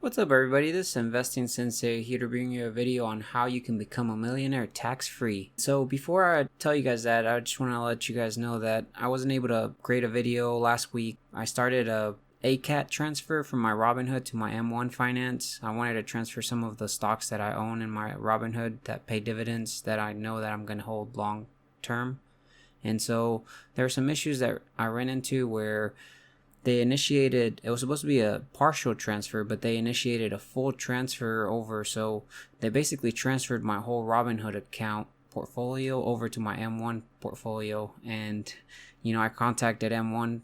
What's up, everybody? This is Investing Sensei here to bring you a video on how you can become a millionaire tax-free. So before I tell you guys that, I just want to let you guys know that I wasn't able to create a video last week. I started a ACAT transfer from my Robinhood to my M1 Finance. I wanted to transfer some of the stocks that I own in my Robinhood that pay dividends that I know that I'm going to hold long term. And so there are some issues that I ran into where they initiated, it was supposed to be a partial transfer, but they initiated a full transfer over. So they basically transferred my whole Robinhood account portfolio over to my M1 portfolio. And, I contacted M1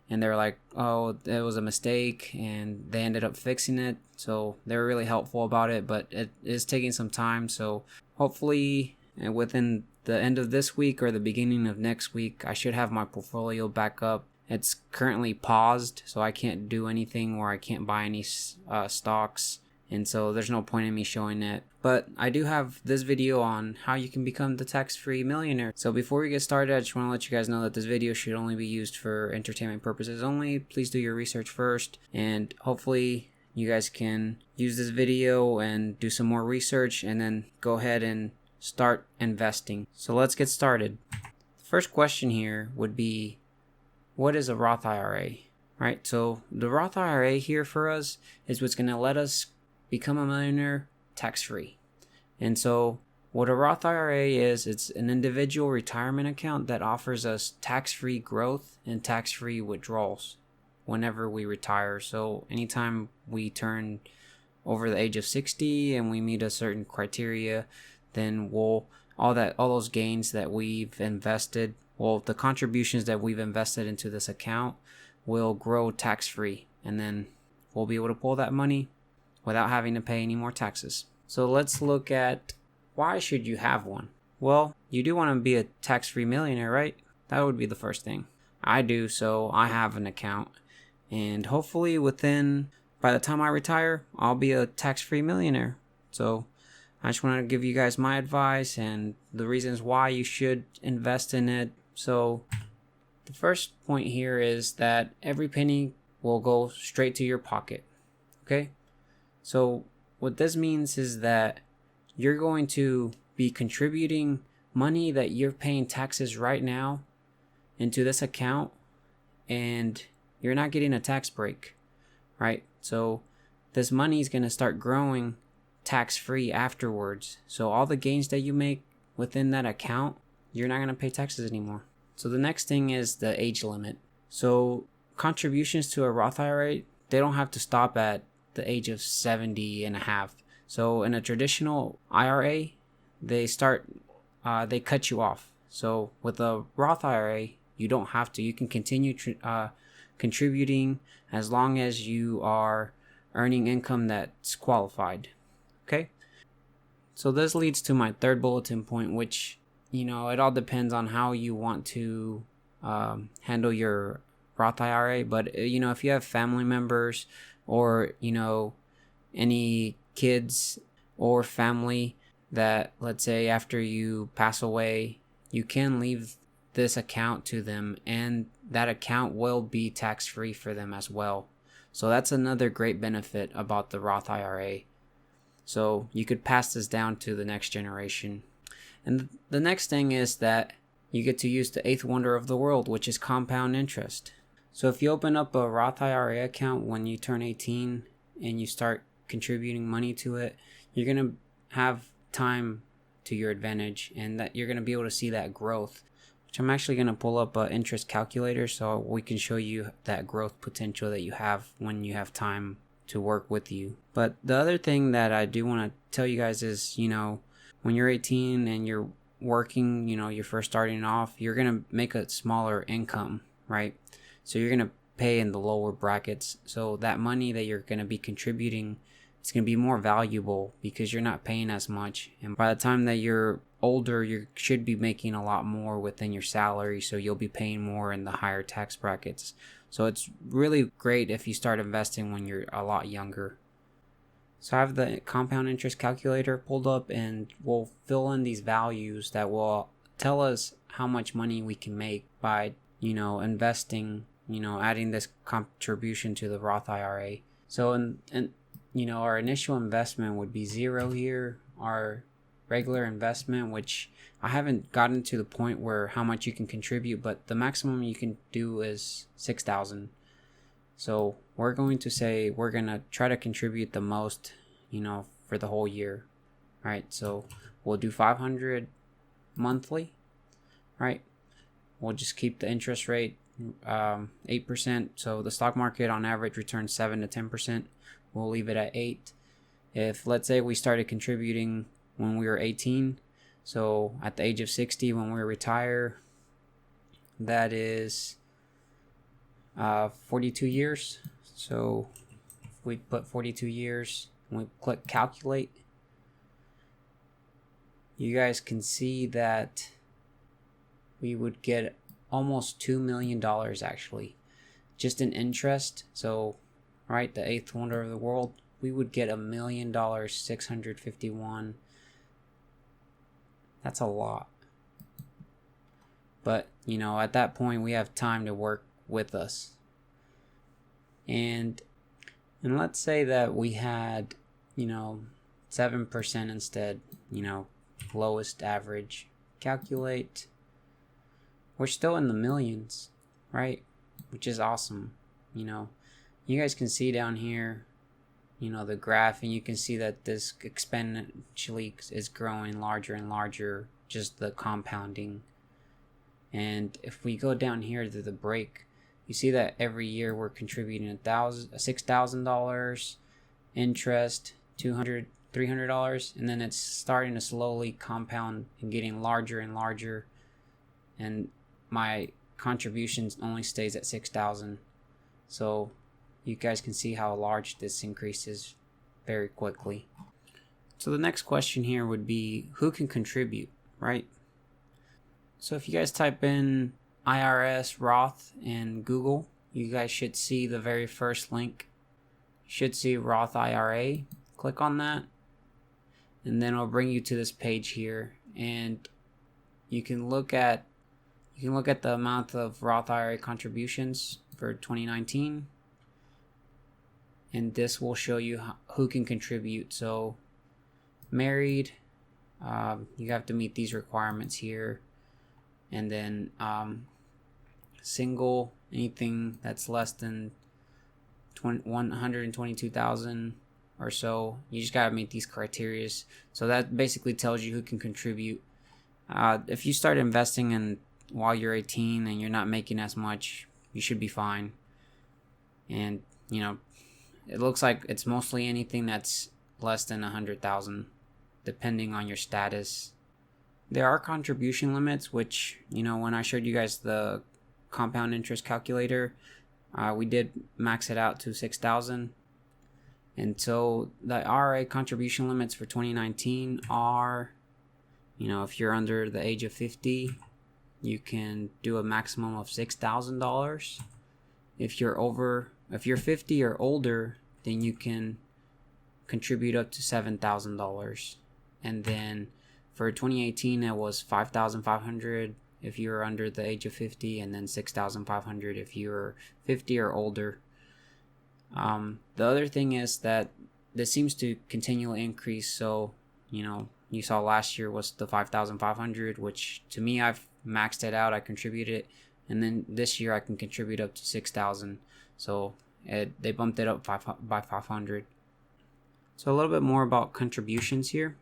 and they're like, oh, it was a mistake, and they ended up fixing it. So they were really helpful about it, but it is taking some time. So hopefully within the end of this week or the beginning of next week, I should have my portfolio back up. It's currently paused, so I can't do anything, or I can't buy any stocks, and so there's no point in me showing it. But I do have this video on how you can become the tax-free millionaire. So before we get started, I just want to let you guys know that this video should only be used for entertainment purposes only. Please do your research first, and hopefully you guys can use this video and do some more research and then go ahead and start investing. So let's get started. The first question here would be, what is a Roth IRA, right? So the Roth IRA here for us is what's going to let us become a millionaire tax-free. And so what a Roth IRA is, it's an individual retirement account that offers us tax-free growth and tax-free withdrawals whenever we retire. So anytime we turn over the age of 60 and we meet a certain criteria, then all those gains that we've invested, the contributions that we've invested into this account will grow tax-free, and then we'll be able to pull that money without having to pay any more taxes. So let's look at, why should you have one? Well, you do want to be a tax-free millionaire, right? That would be the first thing. I do, so I have an account, and hopefully by the time I retire, I'll be a tax-free millionaire. So I just want to give you guys my advice and the reasons why you should invest in it. So the first point here is that every penny will go straight to your pocket. Okay? So what this means is that you're going to be contributing money that you're paying taxes right now into this account, and you're not getting a tax break, right? So this money is going to start growing tax-free afterwards. So all the gains that you make within that account, you're not going to pay taxes anymore. So the next thing is the age limit. So contributions to a Roth IRA, they don't have to stop at the age of 70 and a half. So in a traditional IRA, they cut you off. So with a Roth IRA, you don't have to. You can continue contributing as long as you are earning income that's qualified. Okay? So this leads to my third bulletin point, which, it all depends on how you want to handle your Roth IRA. But, if you have family members or, any kids or family that, let's say, after you pass away, you can leave this account to them, and that account will be tax-free for them as well. So that's another great benefit about the Roth IRA. So you could pass this down to the next generation. And the next thing is that you get to use the eighth wonder of the world, which is compound interest. So if you open up a Roth IRA account when you turn 18 and you start contributing money to it, you're going to have time to your advantage, and that you're going to be able to see that growth, which I'm actually going to pull up an interest calculator so we can show you that growth potential that you have when you have time to work with you. But the other thing that I do want to tell you guys is, when you're 18 and you're working, you're first starting off, you're going to make a smaller income, right? So you're going to pay in the lower brackets. So that money that you're going to be contributing, it's going to be more valuable because you're not paying as much. And by the time that you're older, you should be making a lot more within your salary. So you'll be paying more in the higher tax brackets. So it's really great if you start investing when you're a lot younger. So I have the compound interest calculator pulled up, and we'll fill in these values that will tell us how much money we can make by, investing, adding this contribution to the Roth IRA. So in our initial investment would be 0 here. Our regular investment, which I haven't gotten to the point where how much you can contribute, but the maximum you can do is 6,000. So we're going to say we're going to try to contribute the most, for the whole year. Right? So we'll do 500 monthly, right? We'll just keep the interest rate 8%. So the stock market on average returns 7 to 10%. We'll leave it at 8. If, let's say, we started contributing when we were 18, so at the age of 60 when we retire, that is 42 years. So if we put 42 years and we click calculate, you guys can see that we would get almost $2 million actually, just in interest. So, right, the eighth wonder of the world, we would get $1,651,000. That's a lot. But, at that point, we have time to work with us. And let's say that we had, 7% instead, lowest average. Calculate. We're still in the millions, right? Which is awesome. You guys can see down here, the graph, and you can see that this exponentially is growing larger and larger, just the compounding. And if we go down here to the break, you see that every year we're contributing $6,000 interest, $200, $300, and then it's starting to slowly compound and getting larger and larger. And my contributions only stays at 6,000. So you guys can see how large this increases very quickly. So the next question here would be, who can contribute, right? So if you guys type in IRS, Roth, and Google, you guys should see the very first link. You should see Roth IRA. Click on that, and then it'll bring you to this page here, and you can look at the amount of Roth IRA contributions for 2019, and this will show you who can contribute. So married, you have to meet these requirements here, and then single, anything that's less than 122,000 or so, you just gotta meet these criteria. So that basically tells you who can contribute. If you start investing in while you're 18 and you're not making as much, you should be fine. And it looks like it's mostly anything that's less than 100,000, depending on your status. There are contribution limits, which when I showed you guys the compound interest calculator, we did max it out to 6,000. And so the IRA contribution limits for 2019 are, if you're under the age of 50, you can do a maximum of $6,000. If you're 50 or older, then you can contribute up to $7,000. And then for 2018, it was $5,500 if you're under the age of 50, and then $6,500 if you're 50 or older. The other thing is that this seems to continually increase. So, you saw last year was the 5,500, which to me, I've maxed it out. I contributed, and then this year I can contribute up to 6,000. So they bumped it up by 500. So a little bit more about contributions here.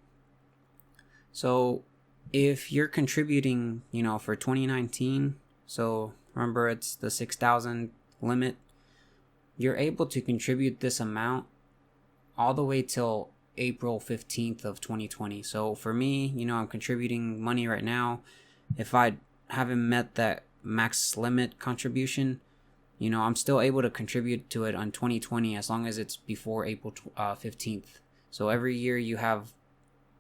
So if you're contributing, for 2019, so remember it's the 6,000 limit, you're able to contribute this amount all the way till April 15th of 2020. So for me, I'm contributing money right now. If I haven't met that max limit contribution, I'm still able to contribute to it on 2020 as long as it's before April 15th. So every year you have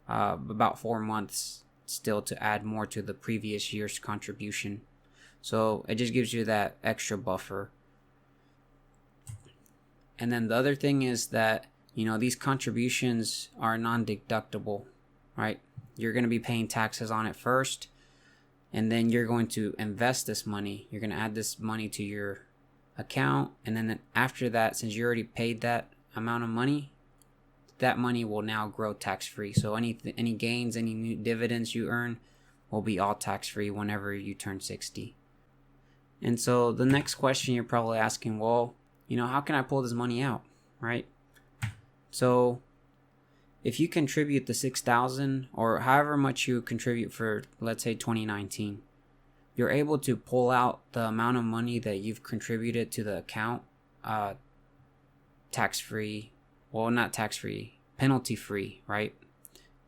about 4 months still to add more to the previous year's contribution. So it just gives you that extra buffer. And then the other thing is that, these contributions are non-deductible, right? You're going to be paying taxes on it first, and then you're going to invest this money. You're going to add this money to your account, and then after that, since you already paid that amount of money, that money will now grow tax-free. So any gains, any new dividends you earn will be all tax-free whenever you turn 60. And so the next question you're probably asking, well, how can I pull this money out, right? So if you contribute the $6,000 or however much you contribute for, let's say 2019, you're able to pull out the amount of money that you've contributed to the account tax-free. Well, not tax-free, penalty-free, right?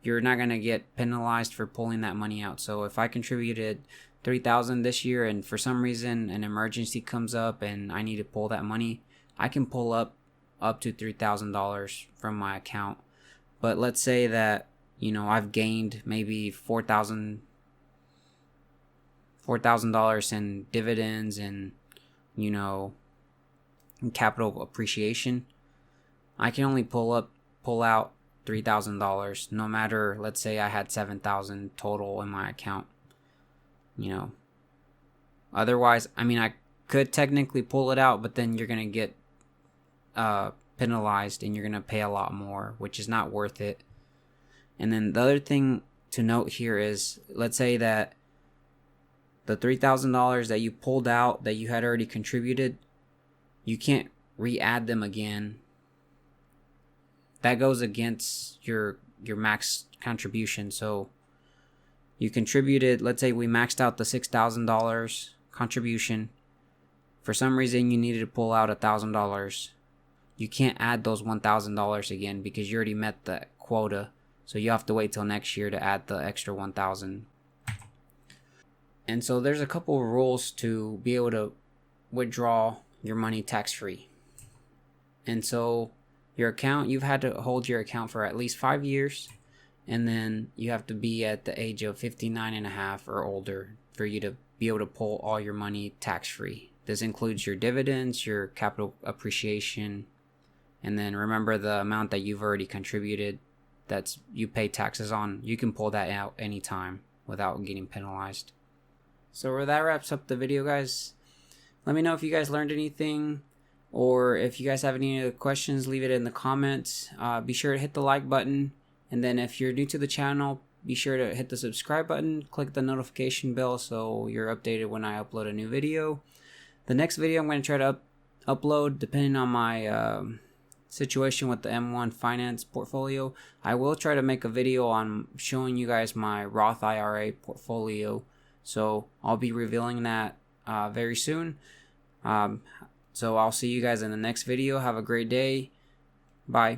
You're not going to get penalized for pulling that money out. So if I contributed $3,000 this year and for some reason an emergency comes up and I need to pull that money, I can pull up to $3,000 from my account. But let's say that, I've gained maybe $4,000 in dividends and, in capital appreciation. I can only pull out $3,000 no matter, let's say I had $7,000 total in my account. Otherwise, I could technically pull it out, but then you're going to get penalized and you're going to pay a lot more, which is not worth it. And then the other thing to note here is, let's say that the $3,000 that you pulled out that you had already contributed, you can't re-add them again. That goes against your max contribution. So you contributed, let's say we maxed out the $6,000 contribution. For some reason you needed to pull out $1,000. You can't add those $1,000 again because you already met the quota. So you have to wait till next year to add the extra $1,000. And so there's a couple of rules to be able to withdraw your money tax-free. And so your account, you've had to hold your account for at least 5 years. And then you have to be at the age of 59 and a half or older for you to be able to pull all your money tax-free. This includes your dividends, your capital appreciation, and then remember the amount that you've already contributed that's you pay taxes on. You can pull that out anytime without getting penalized. So that wraps up the video, guys. Let me know if you guys learned anything, or if you guys have any other questions, leave it in the comments. Be sure to hit the like button. And then if you're new to the channel, be sure to hit the subscribe button, click the notification bell so you're updated when I upload a new video. The next video I'm going to try to upload, depending on my situation with the M1 finance portfolio, I will try to make a video on showing you guys my Roth IRA portfolio. So I'll be revealing that very soon. So I'll see you guys in the next video. Have a great day. Bye.